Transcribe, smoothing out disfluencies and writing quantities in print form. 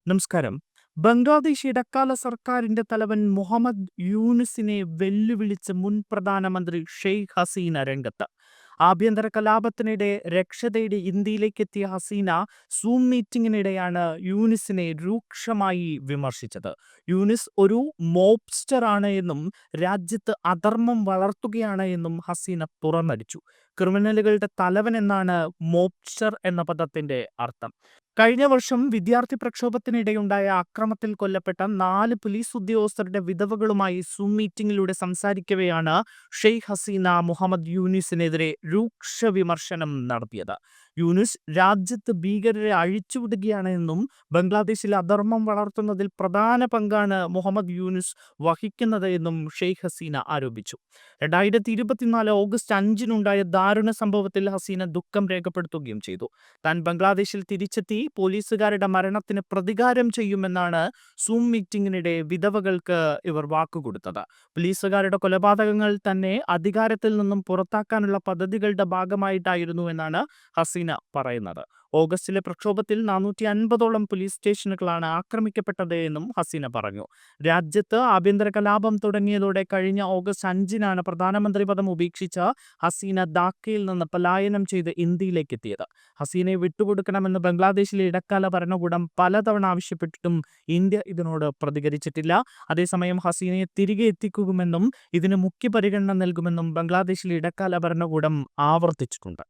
നമസ്കാരം. ബംഗ്ലാദേശ് ഇടക്കാല സർക്കാരിന്റെ തലവൻ മുഹമ്മദ് യൂനുസിനെ വെല്ലുവിളിച്ച് മുൻ പ്രധാനമന്ത്രി ഷെയ്ഖ് ഹസീന രംഗത്ത്. ആഭ്യന്തര കലാപത്തിനിടെ രക്ഷ തേടി ഇന്ത്യയിലേക്കെത്തിയ ഹസീന സൂം മീറ്റിംഗിനിടെയാണ് യൂനിസിനെ രൂക്ഷമായി വിമർശിച്ചത്. യൂനിസ് ഒരു മോബ്സ്റ്റർ ആണ് എന്നും രാജ്യത്ത് അധർമ്മം വളർത്തുകയാണ് എന്നും ഹസീന തുറന്നടിച്ചു. ക്രിമിനലുകളുടെ തലവൻ എന്നാണ് മോബ്സ്റ്റർ എന്ന പദത്തിന്റെ അർത്ഥം. കഴിഞ്ഞ വർഷം വിദ്യാർത്ഥി പ്രക്ഷോഭത്തിനിടെയുണ്ടായ അക്രമത്തിൽ കൊല്ലപ്പെട്ട 4 പോലീസ് ഉദ്യോഗസ്ഥരുടെ വിധവകളുമായി സൂം മീറ്റിംഗിലൂടെ സംസാരിക്കവെയാണ് ഷെയ്ഖ് ഹസീന മുഹമ്മദ് യൂനിസിനെതിരെ രൂക്ഷ വിമർശനം നടത്തിയത്. യൂനിസ് രാജ്യത്ത് ഭീകരരെ അഴിച്ചുവിടുകയാണ് എന്നും ബംഗ്ലാദേശിൽ അധർമ്മം വളർത്തുന്നതിൽ പ്രധാന പങ്കാണ് മുഹമ്മദ് യൂനിസ് വഹിക്കുന്നത് എന്നും ഷെയ്ഖ് ഹസീന ആരോപിച്ചു. 2024 ഓഗസ്റ്റ് 5-നുണ്ടായ ദാരുണ സംഭവത്തിൽ ഹസീന ദുഃഖം രേഖപ്പെടുത്തുകയും ചെയ്തു. താൻ ബംഗ്ലാദേശിൽ തിരിച്ചെത്തി പോലീസുകാരുടെ മരണത്തിന് പ്രതികാരം ചെയ്യുമെന്നാണ് സൂം മീറ്റിംഗിനിടെ വിധവകൾക്ക് ഇവർ വാക്കുകൊടുത്തത്. പോലീസുകാരുടെ കൊലപാതകങ്ങൾ തന്നെ അധികാരത്തിൽ നിന്നും പുറത്താക്കാനുള്ള പദ്ധതികളുടെ ഭാഗമായിട്ടായിരുന്നു എന്നാണ് ഹസീന പറയുന്നത്. ഓഗസ്റ്റിലെ പ്രക്ഷോഭത്തിൽ 450ഓളം പോലീസ് സ്റ്റേഷനുകളാണ് ആക്രമിക്കപ്പെട്ടത് എന്നും ഹസീന പറഞ്ഞു. രാജ്യത്ത് ആഭ്യന്തര കലാപം തുടങ്ങിയതോടെ കഴിഞ്ഞ ഓഗസ്റ്റ് 5-നാണ് പ്രധാനമന്ത്രി പദം ഉപേക്ഷിച്ച ഹസീന ധാക്കയിൽ നിന്ന് പലായനം ചെയ്ത് ഇന്ത്യയിലേക്ക് എത്തിയത്. ഹസീനയെ വിട്ടുകൊടുക്കണമെന്ന് ബംഗ്ലാദേശിലെ ഇടക്കാല ഭരണകൂടം പലതവണ ആവശ്യപ്പെട്ടിട്ടും ഇന്ത്യ ഇതിനോട് പ്രതികരിച്ചിട്ടില്ല. അതേസമയം ഹസീനയെ തിരികെ എത്തിക്കുമെന്നും ഇതിന് മുഖ്യ പരിഗണന നൽകുമെന്നും ബംഗ്ലാദേശിലെ ഇടക്കാല ഭരണകൂടം ആവർത്തിച്ചിട്ടുണ്ട്.